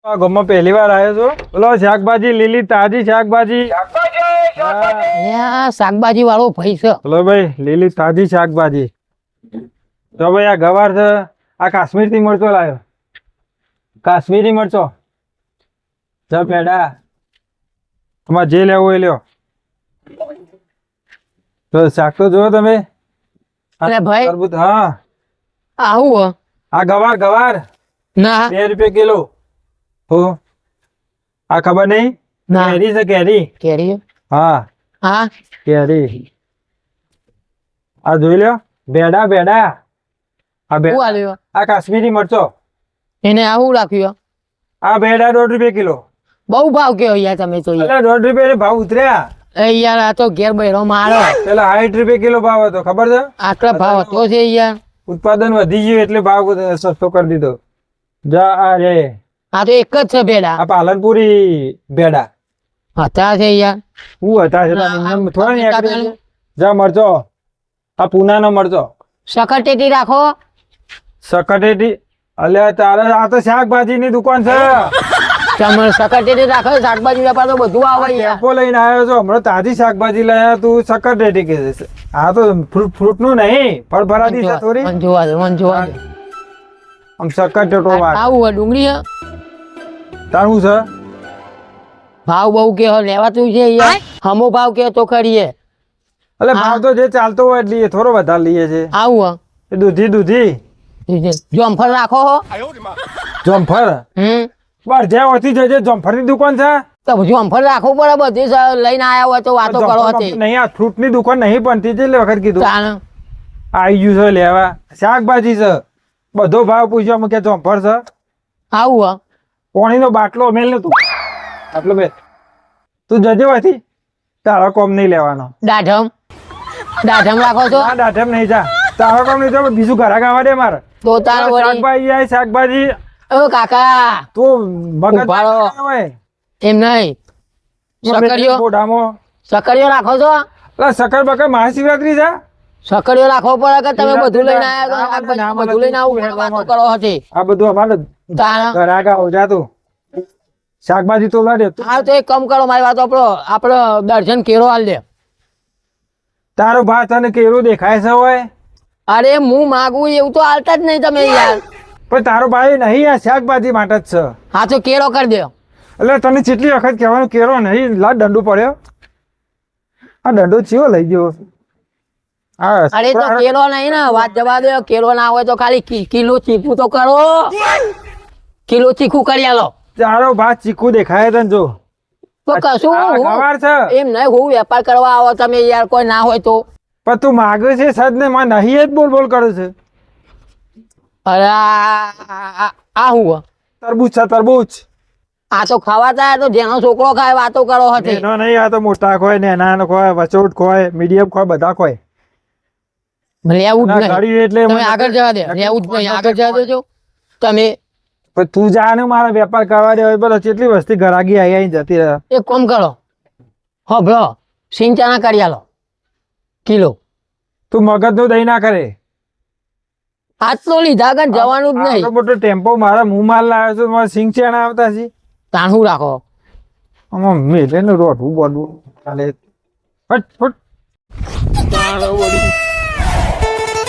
ગામમાં પહેલી વાર આવ્યો છો. બોલો શાકભાજી લીલી તાજી શાકભાજી. શાકભાજી વાળો ભાઈ છે. બોલો ભાઈ લીલી તાજી શાકભાજી. તો ભાઈ આ ગવાર છે. આ કાશ્મીર થી મરચો લાવ્યો. કાશ્મીરી મરચો. જા પેડા તમારે જે લેવું એ લ્યો. તો શાક તો જુઓ તમે. અરે ભાઈ તરબૂચ. હા આવું આ ગવાર ગવાર ના 2 રૂપિયા કિલો. હો આ ખબર નહીં. ના. કેરી છે કેરી. કેરી હા હા કેરી. આ જોઈ લ્યો બેડા બેડા. આ શું આલ્યો આ કાશ્મીરી મરચો. એને આવું રાખ્યું આ બેડા 1.5 રૂપિયા કિલો. બહુ ભાવ કેવો યાર તમે તો યાર. એટલે 1.5 રૂપિયા ભાવ ઉતર્યા. એ યાર આ તો ઘેર બૈરો મારો પેલા 60 રૂપિયા કિલો ભાવ હતો ખબર છે. આટલો ભાવ હતો છે યાર. ઉત્પાદન વધી ગયું એટલે ભાવ સસ્તો કરી દીધો. જા આ રે આ તો એક જ છે ભેડા આ પાલનપુરી બેડા. હતા છે યાર. શું હતા છે થોડા ને એકડે. જા મરચો. આ પૂનાનો મરચો. સકટેટી રાખો. સકટેટી. અલ્યા તારે આ તો શાકભાજી ની દુકાન છે. તમારે સકટેટી રાખો. શાકભાજી વેપાર તો બધું આવે યાર. ટેમ્પો લઈને આવ્યો છો હમણાં તાજી શાકભાજી લઈને તું સકટેટી કે છે. આ તો ફ્રૂટ નું નહીં ફળફળાદી છે થોડી. મન જોવા દે મન જોવા દે. આમ સકટેટો વાત. આવું ડુંગળી હે. તારું છે. ભાવ બહુ કે લેવાતું છે યાર. હમો ભાવ કે તો ખરીએ. એટલે ભાવ તો જે ચાલતો હોય એટલે લઈએ થોડો વધારે લઈએ છે. આવું એ દૂધી દૂધી જોમફળ રાખો હો. જમફર બસ જ્યાં હોતી જજે જમફર ની દુકાન છે. તો જોમફળ રાખવું પડે બધી લઈને આયા હોય તો વાતો કરો હતી. નહીં આ ફ્રૂટ ની દુકાન નહીં બનતી એટલે વખત કીધું તાણ આવી ગયું છે લેવા. શાકભાજી છે બધો ભાવ પૂછ્યો અમે કે જમફર છે. આવું પાણી નો બાટલો મેલ ને તું આટલો બે તું જજે હોતી તારો કોમ નહીં લેવાનો. દાઢમ દાઢમ રાખો છો. આ દાઢેમ નહીં જા તારો કોમ નહીં તો બીજું ઘરા ગાવા દે મારે. તો તાર વળી શાકભાજી આય શાકભાજી. ઓ કાકા તું મગજ ઉભા રહો. એમ નહીં સકરિયો મોઢામાં સકરિયો રાખો છો. એટલે સકર બકર મહાશિવરાત્રી છે. સકરિયો રાખવો પડે કે તમે બધું લઈને આયા તો શાકભાજી બધું લઈને આવું વાતો કરો હતી. આ બધું અમારે તાણ ઘરા ગાવ જા તું શાકભાજી તો લાડે. હા તો એક કામ કરો મારી વાત આપણો દર્શન કેરો હાલ દે. તારો ભાત અને કેરું દેખાય છે હોય. અરે હું માગું એવું તો હાલતા જ નહીં તમે યાર. પણ તારો ભાઈ નહીં આ શાકભાજી માટે જ છે. હા તો કેરો કરી દો. એટલે તને કેટલી વખત કહેવાનું કેરો નહીં લા દંડો પડ્યો. આ દંડો ચિયો લઈ ગયો. હા અરે તો કેરો નહીં ને વાત જવા દો. કેરો ના હોય તો ખાલી કિલો ચીકુ તો કરો. કિલો ચીકુ કરી આલો. તારો ભાત ચીકુ દેખાય તને જો. તો કશું આ ગવાર છે. એમ નહીં હું વેપાર કરવા આવો તમે યાર કોઈ ના હોય તો. પણ તું માગે છે સદ ને માં નહીં જ બોલ બોલ કરે છે. અરે આ હું તરબૂચ છે તરબૂચ. આ તો ખવાતા તો જેનો છોકરો ખાય વાતો કરો હતી. એનો નહીં આ તો મોટા ખોય નેના ખોય વચોટ ખોય મીડિયમ ખોય બધા ખોય. લેવું જ ના નહીં. ગાડી એટલે તમે આગળ જવા દે. લેવું જ નહીં આગળ જવા દેજો તમે. પણ તું જા ને મારા વેપાર કરવા દે બોલો કેટલી વસ્તી ગરાગી આવી જતી રહે. એક કામ કરો હો બ્રો સિંચાના કરી આલો કિલો. તું મગજ નું દહીં ના કરે. આટલો લીધા કન જવાનું જ નહીં. આટલો મોટો ટેમ્પો મારા મું માલ લાવ્યો છું મારા સિંગ ચેણા આવતા છે. તાણું રાખો. આમાં મેલે ને રોટવું બોલવું ચાલે. ફટ ફટ.